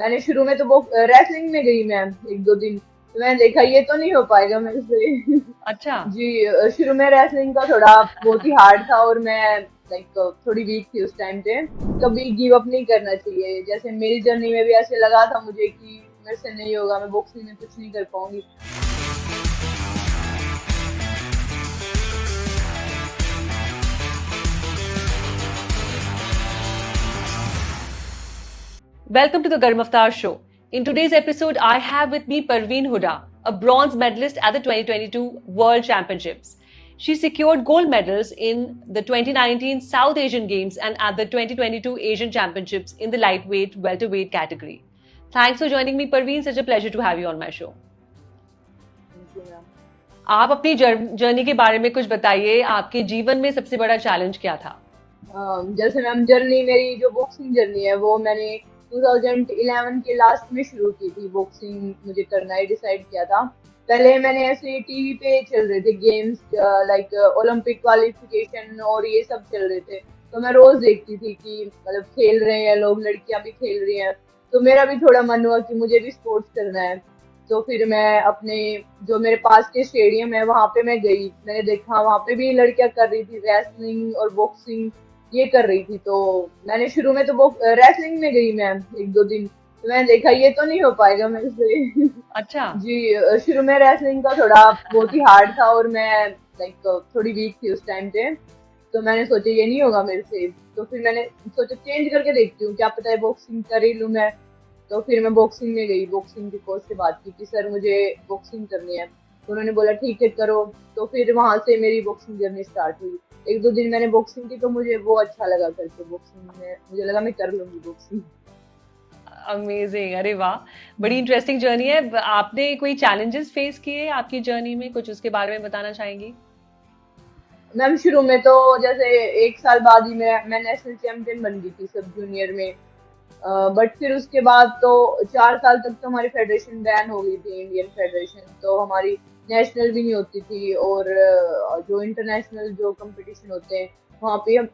मैंने शुरू में तो वो रेसलिंग में गई मैं 1-2 दिन, तो मैंने देखा ये तो नहीं हो पाएगा मेरे से। अच्छा। जी, शुरू में रेसलिंग का थोड़ा बहुत ही हार्ड था और मैं लाइक थोड़ी वीक थी उस टाइम पे। कभी गिव अप नहीं करना चाहिए, जैसे मेरी जर्नी में भी ऐसे लगा था मुझे कि मेरे से नहीं होगा, मैं बॉक्सिंग में कुछ नहीं कर पाऊंगी। Welcome to the Garm Avatar Show. In today's episode, I have with me Parveen Huda, a bronze medalist at the 2022 World Championships. She secured gold medals in the 2019 South Asian Games and at the 2022 Asian Championships in the lightweight welterweight category. Thanks for joining me, Parveen. Such a pleasure to have you on my show. Thank you ma'am. आप अपनी journey के बारे में कुछ बताइए। आपके जीवन में सबसे बड़ा चैलेंज क्या था? जैसे मैम जर्नी मेरी जो बॉक्सिंग जर्नी है वो मैंने 2011 के लास्ट में शुरू की थी। बॉक्सिंग मुझे करना ही डिसाइड किया था। पहले मैंने ऐसे टीवी पे चल रहे थे गेम्स, लाइक ओलंपिक क्वालिफिकेशन और ये सब चल रहे थे, तो मैं रोज देखती थी कि मतलब खेल रहे हैं लोग, लड़कियां भी खेल रही हैं, तो मेरा भी थोड़ा मन हुआ कि मुझे भी स्पोर्ट्स करना है। तो फिर मैं अपने जो मेरे पास के स्टेडियम है वहां पे मैं गई, मैंने देखा वहां पे भी लड़कियां कर रही थी रेसलिंग और बॉक्सिंग, ये कर रही थी। तो मैंने शुरू में तो वो रेसलिंग में गई मैं 1-2 दिन, तो मैंने देखा ये तो नहीं हो पाएगा मेरे से। अच्छा। जी, शुरू में रेसलिंग का थोड़ा बहुत ही हार्ड था और मैं लाइक थोड़ी वीक थी उस टाइम पे, तो मैंने सोचा ये नहीं होगा मेरे से। तो फिर मैंने सोचा चेंज करके देखती हूँ, क्या पता है बॉक्सिंग कर ही लूँ मैं। तो फिर मैं बॉक्सिंग में गई, बॉक्सिंग के कोच से बात की कि सर मुझे बॉक्सिंग करनी है, तो उन्होंने बोला ठीक है करो। तो फिर वहां से मेरी बॉक्सिंग जर्नी स्टार्ट हुई। 1-2 दिन मैंने बॉक्सिंग की तो मुझे वो अच्छा लगा करके, बॉक्सिंग में मुझे लगा मैं कर लूंगी बॉक्सिंग। अमेजिंग, अरे वाह, बड़ी इंटरेस्टिंग जर्नी है। आपने कोई चैलेंजेस फेस किए आपकी जर्नी में, कुछ उसके बारे में बताना चाहेंगी? मैम शुरू में तो जैसे 1 साल बाद ही मैं नेशनल चैंपियन बन गई थी सब जूनियर में। बट फिर उसके बाद तो 4 साल तक तो हमारी फेडरेशन बैन हो गई थी, इंडियन फेडरेशन, तो हमारी नेशनल भी नहीं होती थी। और जो इंटरनेशनल जो कंपटीशन होते हैं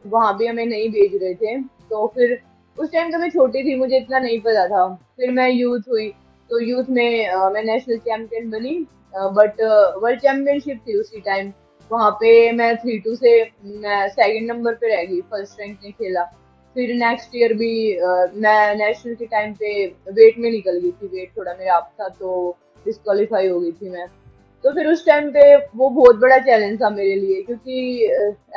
वहाँ भी हमें नहीं भेज रहे थे। तो फिर उस टाइम तो मैं छोटी थी, मुझे इतना नहीं पता था। फिर मैं यूथ हुई, तो यूथ में मैं नेशनल चैंपियन बनी। बट वर्ल्ड चैंपियनशिप थी उसी टाइम, वहाँ पे मैं 3-2 से मैं सेकंड नंबर पे रह गई, फर्स्ट रैंक नहीं खेला। फिर नेक्स्ट ईयर भी मैं नेशनल के टाइम पे वेट में निकल गई थी, वेट थोड़ा मेरा अप था तो डिस्क्वालीफाई हो गई थी मैं। तो फिर उस टाइम पे वो बहुत बड़ा चैलेंज था मेरे लिए, क्योंकि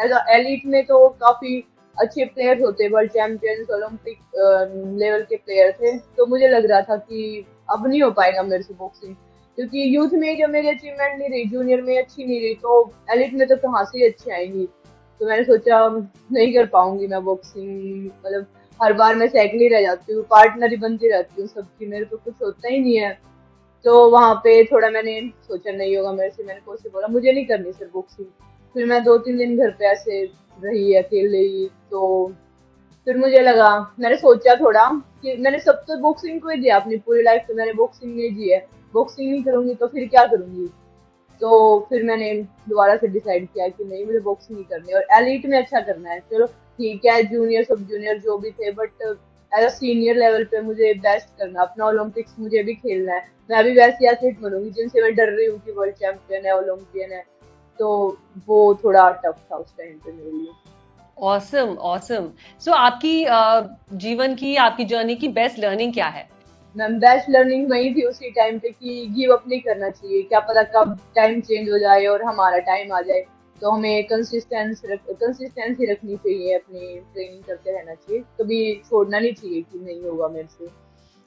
एज एलिट में तो काफी अच्छे प्लेयर्स होते, वर्ल्ड चैंपियंस ओलंपिक लेवल के प्लेयर थे, तो मुझे लग रहा था कि अब नहीं हो पाएगा मेरे से बॉक्सिंग, क्योंकि यूथ में जो मेरी अचीवमेंट नहीं रही, जूनियर में अच्छी नहीं रही, तो एलिट में तो कहाँ से अच्छी आएंगी। तो मैंने सोचा नहीं कर पाऊंगी मैं बॉक्सिंग, मतलब हर बार मैं सेकंड ही रह जाती हूँ, पार्टनर ही बनती रहती हूँ सबकी, मेरे को कुछ होता ही नहीं है। तो वहां पे थोड़ा मैंने सोचा नहीं होगा मेरे से, मैंने कोच से बोला मुझे नहीं करनी सर बॉक्सिंग। फिर मैं 2-3 दिन घर पे ऐसे रही अकेले ही। तो फिर मुझे लगा, मैंने सोचा थोड़ा कि मैंने सब तो बॉक्सिंग को ही दिया अपनी पूरी लाइफ, तो मैंने बॉक्सिंग नहीं दी है, बॉक्सिंग नहीं करूंगी तो फिर क्या करूंगी। तो फिर मैंने दोबारा से डिसाइड किया कि नहीं मुझे बॉक्सिंग नहीं करनी और एलिट में अच्छा करना है। चलो ठीक है, जूनियर सब जूनियर जो भी थे, but as a senior level पे मुझे बेस्ट करना, अपना ओलंपिक्स मुझे भी खेलना है। मैं भी वैसी एथलीट बनूंगी जिनसे मैं डर रही हूँ कि वर्ल्ड चैंपियन है, ओलंपियन है। तो वो थोड़ा टफ था उस टाइम पे मेरे लिए। Awesome, awesome. सो आपकी जीवन की, आपकी जर्नी की बेस्ट लर्निंग क्या है? मैम बेस्ट लर्निंग वही थी उसी टाइम पे कि गिव अप नहीं करना चाहिए, क्या पता कब टाइम चेंज हो जाए और हमारा टाइम आ जाए। तो हमें कंसिस्टेंसी रखनी चाहिए, अपनी ट्रेनिंग करते रहना चाहिए, कभी छोड़ना नहीं चाहिए कि नहीं होगा मेरे से।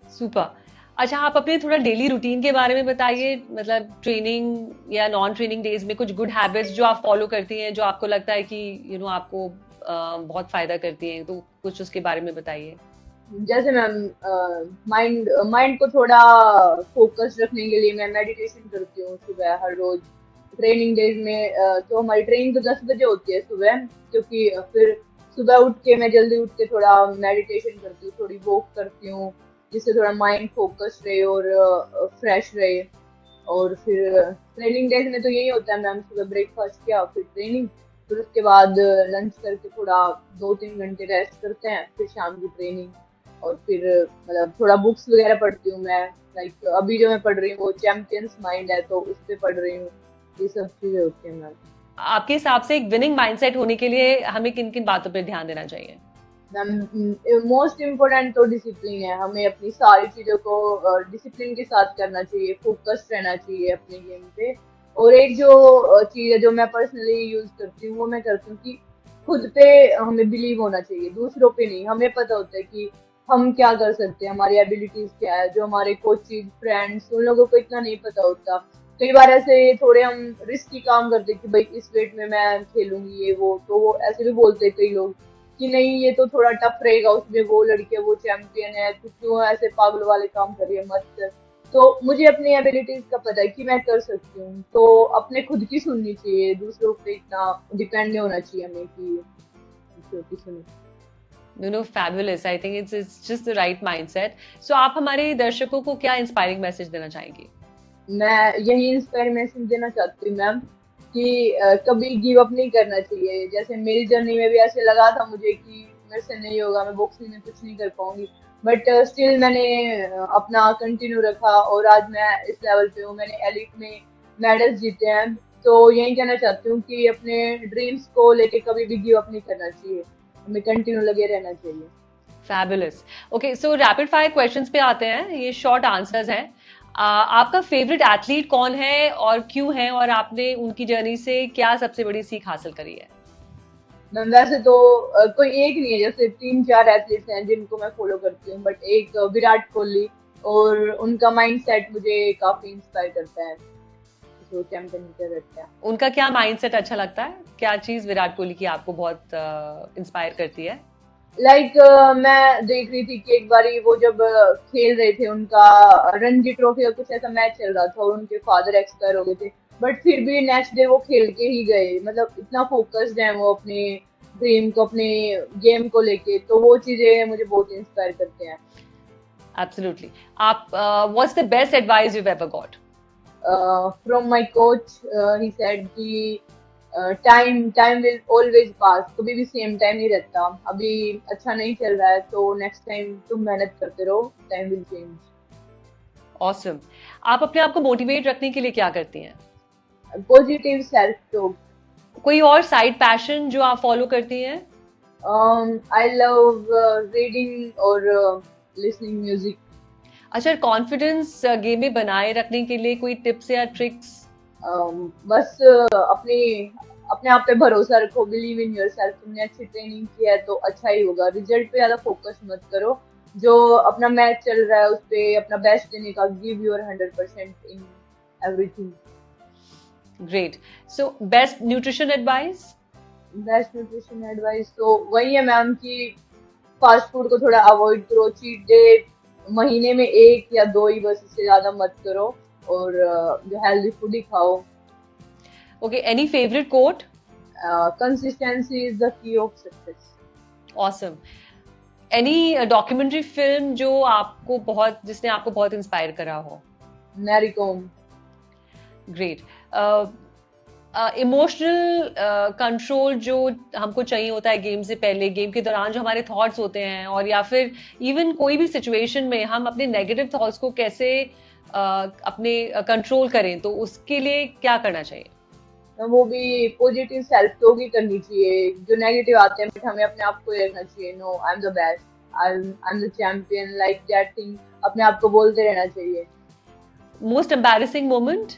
सुपर। अच्छा, आप अपने थोड़ा डेली रूटीन के बारे में बताइए, मतलब ट्रेनिंग या नॉन ट्रेनिंग डेज में कुछ गुड हैबिट्स जो आप फॉलो करती हैं, जो आपको लगता है कि आपको बहुत फायदा करती हैं, तो कुछ उसके बारे में बताइए। जैसे मैम माइंड माइंड को थोड़ा फोकस रखने के लिए मैं मेडिटेशन करती हूँ सुबह हर रोज। ट्रेनिंग डेज में तो हमारी ट्रेनिंग तो 10 बजे होती है सुबह, क्योंकि फिर सुबह उठ के मैं जल्दी उठ के थोड़ा मेडिटेशन करती हूँ, थोड़ी वॉक करती हूँ, जिससे थोड़ा माइंड फोकस रहे और फ्रेश रहे। और फिर ट्रेनिंग डेज में तो यही होता है मैम, सुबह ब्रेकफास्ट किया फिर ट्रेनिंग, फिर उसके बाद लंच करके थोड़ा 2-3 घंटे रेस्ट करते हैं, फिर शाम की ट्रेनिंग। और फिर मतलब थोड़ा बुक्स वगैरह पढ़ती हूँ मैं। लाइक अभी जो मैं पढ़ रही हूँ वो चैंपियंस माइंड है, तो उस पे पढ़ रही हूँ। ये सब चीजें होती हैं मैम। आपके हिसाब से एक विनिंग माइंडसेट होने के लिए हमें किन किन बातों पर ध्यान देना चाहिए? मैम मोस्ट इम्पोर्टेंट तो डिसिप्लिन है। हमें अपनी सारी चीजों को डिसिप्लिन के साथ करना चाहिए, फोकस्ड रहना चाहिए अपने गेम पे। और एक जो चीज है जो मैं पर्सनली यूज करती हूँ वो मैं करती हूँ कि खुद पे हमें बिलीव होना चाहिए, दूसरों पे नहीं। हमें पता होता है कि हम क्या कर सकते हैं, हमारी एबिलिटीज क्या है। जो हमारे कोचेज फ्रेंड्स उन लोगों को इतना नहीं पता होता। कई बार ऐसे थोड़े हम रिस्की काम करते हैं कि भाई इस वेट में मैं खेलूंगी ये वो, तो वो ऐसे भी बोलते हैं कई लोग कि नहीं ये तो थोड़ा टफ रहेगा, उसमें वो लड़की है वो चैंपियन है, तू क्यों ऐसे पागल वाले काम कर रही है, मत कर। तो मुझे अपनी एबिलिटीज का पता है कि मैं कर सकती हूँ, तो अपने खुद की सुननी चाहिए, दूसरों पे इतना डिपेंड नहीं होना चाहिए हमें कि दूसरों की सुने। Fabulous. I think it's just the right mindset. So आप हमारे दर्शकों को क्या इंस्पायरिंग मैसेज देना चाहेंगी? मैं यही इंस्पायरेशन देना चाहती हूँ मैम कि कभी गिव अप नहीं करना चाहिए। जैसे मेरी जर्नी में भी ऐसे लगा था मुझे कि मेरे से नहीं होगा, मैं बॉक्सिंग में कुछ नहीं कर पाऊंगी, बट स्टिल मैंने अपना कंटिन्यू रखा और आज मैं इस लेवल पे हूँ। मैंने एलिट में मेडल्स जीते हैं। तो यही कहना चाहती हूँ कि अपने ड्रीम्स को लेके कभी भी गिव अप नहीं करना चाहिए, हमें कंटिन्यू लगे रहना चाहिए। फैबुलस। ओके, सो रैपिड फायर क्वेश्चंस पे आते हैं। ये शॉर्ट आंसर्स हैं। आपका फेवरेट एथलीट कौन है और क्यों है, और आपने उनकी जर्नी से क्या सबसे बड़ी सीख हासिल करी है? मैम वैसे तो कोई एक नहीं है, जैसे 3-4 एथलीट्स हैं जिनको मैं फॉलो करती हूँ, बट एक विराट कोहली, और उनका माइंडसेट मुझे काफी इंस्पायर करता है, जो चैंपियन रहता है। उनका क्या माइंडसेट अच्छा लगता है? क्या चीज विराट कोहली की आपको बहुत इंस्पायर करती है? लाइक मैं देख रही थी कि एक बारी वो जब खेल रहे थे, उनका रणजी ट्रॉफी का कुछ ऐसा मैच चल रहा था और उनके फादर एक्सपायर हो गए थे, बट फिर भी नेक्स्ट डे वो खेल के ही गए। मतलब इतना फोकस्ड है वो अपने ड्रीम को, अपने गेम को लेके। तो वो चीजें मुझे बहुत इंस्पायर करते हैं। एब्सोल्युटली। आप what's the best advice you ever got? From my coach, he said कि टाइम टाइम विल ऑलवेज पास, कभी भी सेम टाइम नहीं रहता। अभी अच्छा नहीं चल रहा है तो नेक्स्ट टाइम तुम मेहनत करते रहो, टाइम विल चेंज। ऑसम। आप अपने आप को मोटिवेट रखने के लिए क्या करती हैं? Positive self talk. कोई और साइड पैशन जो आप फॉलो करती हैं? आई लव रीडिंग और लिसनिंग म्यूजिक। अच्छा, कॉन्फिडेंस गेम में बनाए रखने के लिए कोई टिप्स या ट्रिक्स? बस अपनी अपने आप पे भरोसा रखो, बिलीव इन योर सेल्फ। तुमने अच्छी ट्रेनिंग की है तो अच्छा ही होगा। रिजल्ट पे ज्यादा फोकस मत करो, जो अपना मैच चल रहा है उस पे अपना बेस्ट देने का, give your 100% in everything. Great. So best nutrition advice? Best nutrition advice तो वही है मैम कि फास्ट फूड को थोड़ा अवॉइड करो, चीट डे महीने में 1 या 2 ही बस, इससे ज्यादा मत करो, और जो हेल्दी फूड ही खाओ। Okay, any favourite quote? Consistency is the key of success. Awesome. Any documentary film जो आपको बहुत, जिसने आपको बहुत इंस्पायर करा हो? Mary Kom. Great. Emotional control जो हमको चाहिए होता है गेम से पहले, गेम के दौरान जो हमारे थॉट्स होते हैं, और या फिर इवन कोई भी सिचुएशन में हम अपने नेगेटिव थॉट्स को कैसे अपने कंट्रोल करें, तो उसके लिए क्या करना चाहिए? वो भी पॉजिटिव सेल्फ टॉक ही करनी चाहिए। जो नेगेटिव आते हैं बट हमें अपने आप को देखना चाहिए, no I am the best, I am the champion, like that thing अपने आप को बोलते रहना चाहिए। Most embarrassing moment?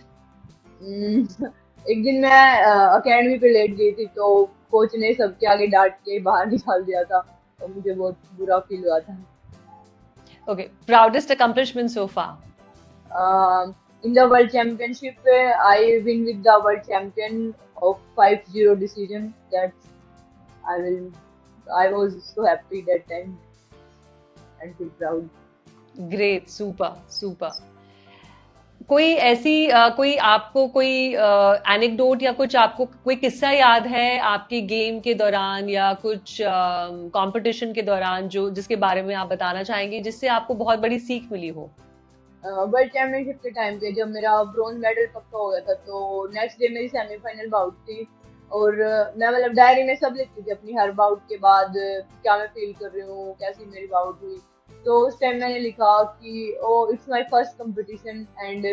एक दिन मैं अकेडमी पे लेट गई थी, तो कोच ने सबके आगे डांट के बाहर निकाल दिया था, तो मुझे बहुत बुरा फील हुआ था। Okay, proudest accomplishment so far? In the World Championship, I win with the World Champion of 5-0 decision. That I will. I was so happy that time and feel proud. Great, super super. कोई ऐसी कोई आपको कोई anecdote या कुछ आपको कोई किस्सा याद है आपकी गेम के दौरान या कुछ कंपटीशन के दौरान जो जिसके बारे में आप बताना चाहेंगे, जिससे आपको बहुत बड़ी सीख मिली हो? वर्ल्ड चैंपियनशिप के टाइम पे जब मेरा ब्रॉन्ज मेडल पक्का हो गया था, तो नेक्स्ट डे मेरी सेमीफाइनल बाउट थी, और मैं मतलब डायरी में सब लिखती थी अपनी हर बाउट के बाद क्या मैं फील कर रही हूँ, कैसी मेरी बाउट हुई। तो उस टाइम मैंने लिखा कि oh it's my first competition and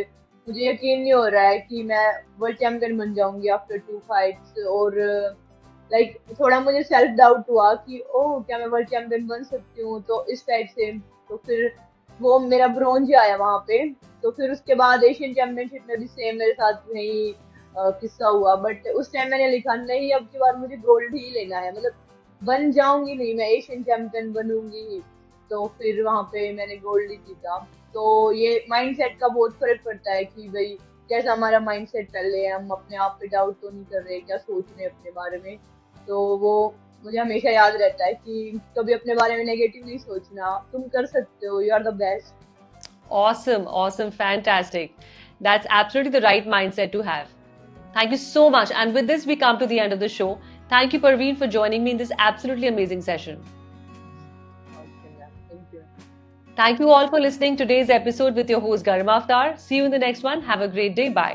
मुझे यकीन नहीं हो रहा है कि मैं वर्ल्ड चैंपियन बन जाऊंगी आफ्टर 2 फाइट्स। और लाइक थोड़ा मुझे सेल्फ डाउट हुआ कि ओह क्या मैं वर्ल्ड चैंपियन बन सकती हूँ, तो इस टाइप से। तो फिर वो मेरा ब्रोंज ही आया वहां पे। तो फिर उसके बाद एशियन चैंपियनशिप में भी सेम मेरे साथ वही किस्सा हुआ, बट उस टाइम मैंने लिखा नहीं अब की बार मुझे गोल्ड ही लेना है, मतलब बन जाऊंगी नहीं, मैं एशियन चैंपियन बनूंगी ही। तो फिर वहां पे मैंने गोल्ड ही जीता। तो ये माइंडसेट का बहुत फर्क पड़ता है कि भाई कैसा हमारा माइंडसेट पहले है, हम अपने आप पे डाउट तो नहीं कर रहे, क्या सोच रहे हैं अपने बारे में। तो वो मुझे हमेशा याद रहता है कि कभी अपने बारे में नेगेटिव नहीं सोचना, तुम कर सकते हो, you are the best. Awesome, awesome, fantastic. That's absolutely the right mindset to have. Thank you so much. And with this, we come to the end of the show. Thank you, Parveen, for joining me in this absolutely amazing session. Okay, ma'am. Thank you. Thank you all for listening to today's episode with your host Garima Aftar. See you in the next one. Have a great day. Bye.